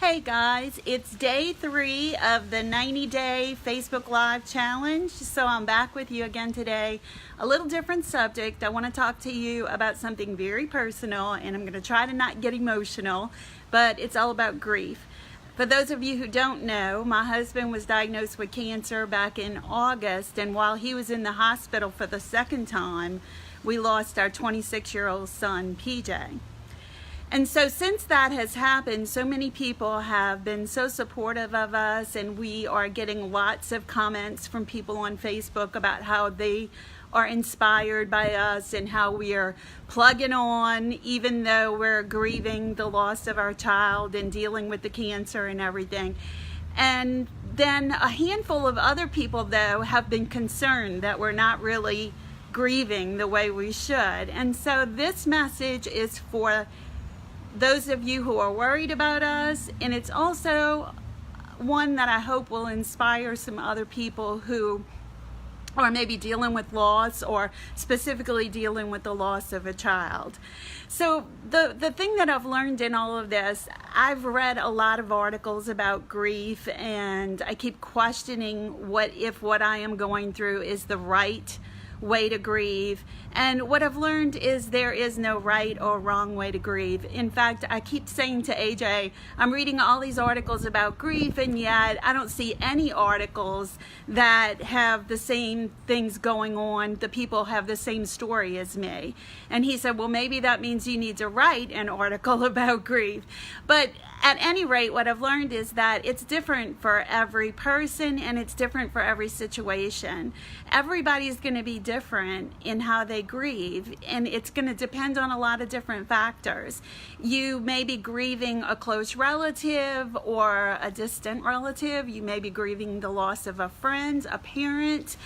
Hey guys, it's day 3 of the 90-day Facebook Live challenge. So I'm back with you again today. A little different subject. I want to talk to you about something very personal, and I'm going to try to not get emotional, but it's all about grief. For those of you who don't know, my husband was diagnosed with cancer back in August, and while he was in the hospital for the second time, we lost our 26-year-old son, PJ. And so since that has happened, so many people have been so supportive of us, and we are getting lots of comments from people on Facebook about how they are inspired by us and how we are plugging on even though we're grieving the loss of our child and dealing with the cancer and everything. And then a handful of other people, though, have been concerned that we're not really grieving the way we should. And so this message is for those of you who are worried about us, and it's also one that I hope will inspire some other people who are maybe dealing with loss, or specifically dealing with the loss of a child. So the thing that I've learned in all of this, I've read a lot of articles about grief, and I keep questioning what I am going through is the right way to grieve. And what I've learned is there is no right or wrong way to grieve. In fact, I keep saying to AJ, I'm reading all these articles about grief, and yet I don't see any articles that have the same things going on. The people have the same story as me. And he said, well, maybe that means you need to write an article about grief. But at any rate, what I've learned is that it's different for every person, and it's different for every situation. Everybody's going to be different in how they grieve, and it's going to depend on a lot of different factors. You may be grieving a close relative or a distant relative. You may be grieving the loss of a friend, a parent,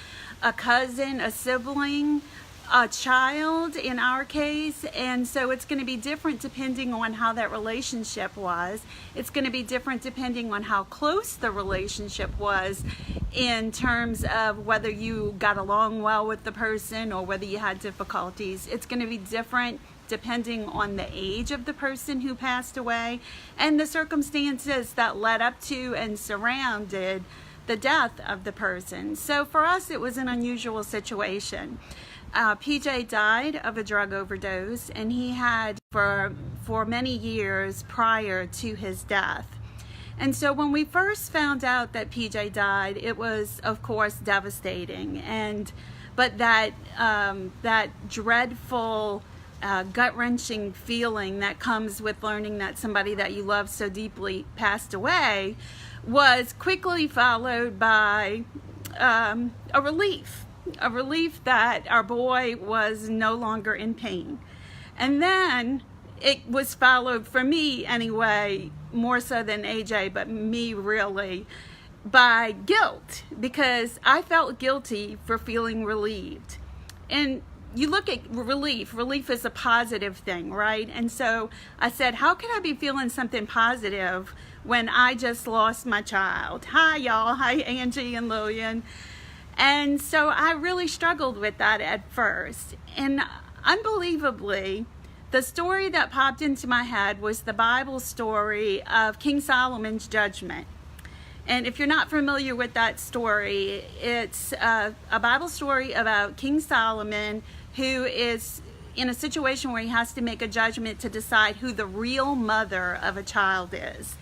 a cousin, a sibling, a child in our case. And so it's going to be different depending on how that relationship was. It's going to be different depending on how close the relationship was, in terms of whether you got along well with the person or whether you had difficulties. It's going to be different depending on the age of the person who passed away and the circumstances that led up to and surrounded the death of the person. So for us, it was an unusual situation. PJ died of a drug overdose, and he had for many years prior to his death. And so when we first found out that PJ died, it was, of course, devastating. But that dreadful, gut-wrenching feeling that comes with learning that somebody that you love so deeply passed away was quickly followed by a relief that our boy was no longer in pain. And then it was followed, for me anyway, more so than AJ, but me really, by guilt, because I felt guilty for feeling relieved. And you look at relief is a positive thing, right? And so I said, how can I be feeling something positive when I just lost my child? Hi y'all, hi Angie and Lillian. And so I really struggled with that at first. And unbelievably, the story that popped into my head was the Bible story of King Solomon's judgment. And if you're not familiar with that story, it's a Bible story about King Solomon, who is in a situation where he has to make a judgment to decide who the real mother of a child is.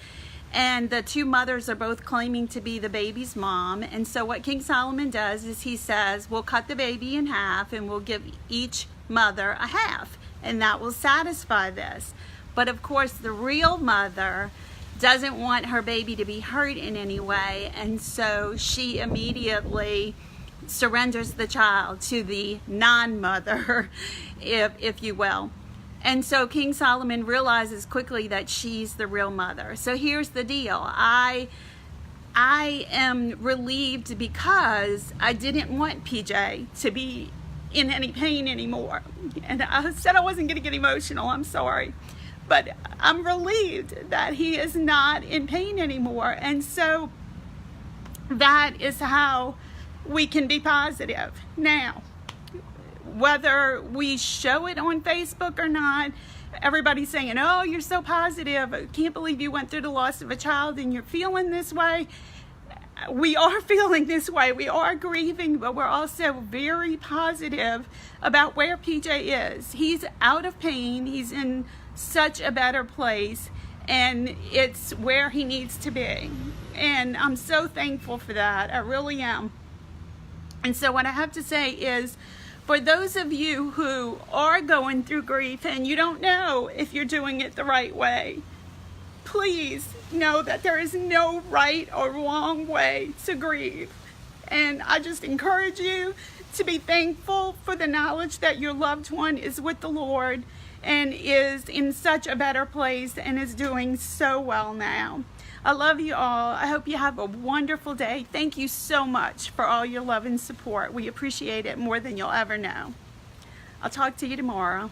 And the two mothers are both claiming to be the baby's mom. And so what King Solomon does is he says, we'll cut the baby in half and we'll give each mother a half, and that will satisfy this. But of course, the real mother doesn't want her baby to be hurt in any way, and so she immediately surrenders the child to the non-mother, if you will. And so King Solomon realizes quickly that she's the real mother. So here's the deal. I am relieved because I didn't want PJ to be in any pain anymore. And I said I wasn't going to get emotional. I'm sorry. But I'm relieved that he is not in pain anymore. And so that is how we can be positive. Now, whether we show it on Facebook or not, everybody's saying, oh, you're so positive. I can't believe you went through the loss of a child and you're feeling this way. We are feeling this way. We are grieving, but we're also very positive about where PJ is. He's out of pain. He's in such a better place, and it's where he needs to be. And I'm so thankful for that. I really am. And so what I have to say is, for those of you who are going through grief and you don't know if you're doing it the right way, please know that there is no right or wrong way to grieve. And I just encourage you to be thankful for the knowledge that your loved one is with the Lord and is in such a better place and is doing so well now. I love you all. I hope you have a wonderful day. Thank you so much for all your love and support. We appreciate it more than you'll ever know. I'll talk to you tomorrow.